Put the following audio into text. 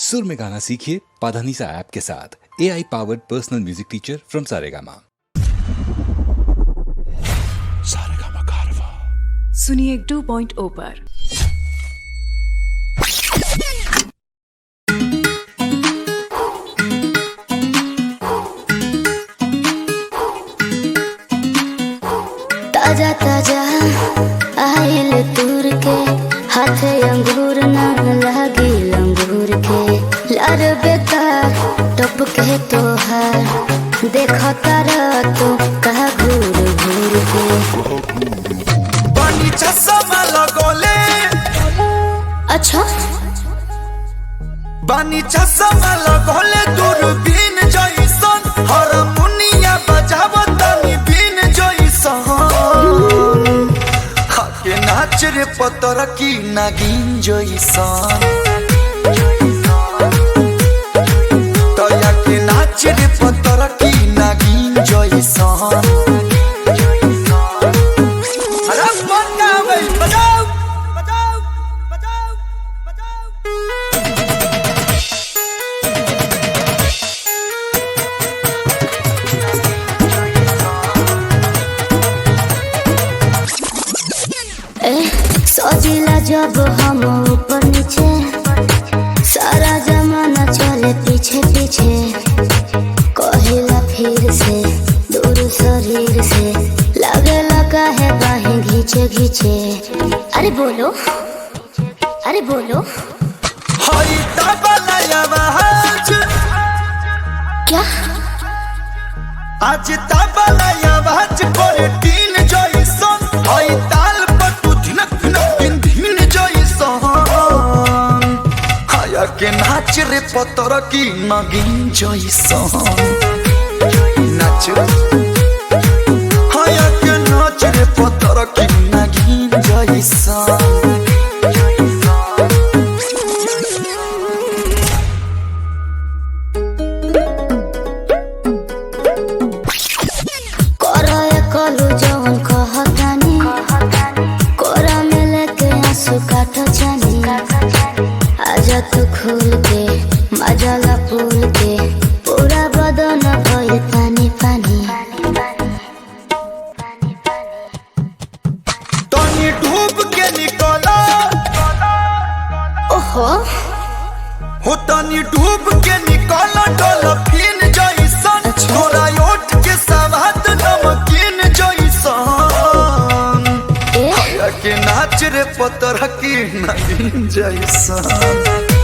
सुर में गाना सीखिए पाधानीसा ऐप के साथ। AI powered personal music teacher from Saregama. Saregama कारवा सुनिए 2.0 पर। ताजा ताजा आइल तूर के हाथे अंगूर ना लागी लंगूर के लार बेकार टप के तोहार देखो तारा तो कहा घूर घूर के पानी चश्मा लगोले। अच्छा बानी चश्मा लगोले दूरबीन जइसन हारमोनिया बजावतानी बीन जइसन हाके नाच रे पतर की नागिन जइसन तया के नाच रे पतर की नागिन जइसन। अरे बनावे बजाओ बजाओ बजाओ बजाओ। सजिला जब हम ऊपर नीचे सारा जमाना चले पीछे पीछे कहिला फिर से दूर शरीर से लगे लगा है बाहें घींचे घींचे। अरे बोलो अरे बोलो हई तबला आवाज क्या आज तबला आवाज करे तीन जइसन हई ताल पर तू धिनक धिनक दिन दिन जइसन हाया के नाच रे पतर की नगिन जइसन नाच हाया के नाच रे पतर की नगिन जइसन। कलू जवन कहतानी कोरा में लेके आंसू काटो जानी आजा तू खुल के मजाला फूल के पूरा बदन भइल पानी पानी। तनी डूब के निकला ओहो हो तनी डूब के निकला डॉल्फिन जइसन तोरा ओठ के सवाद नमकीन जइसन ए के नाच रे पतर की नगिन जइसन।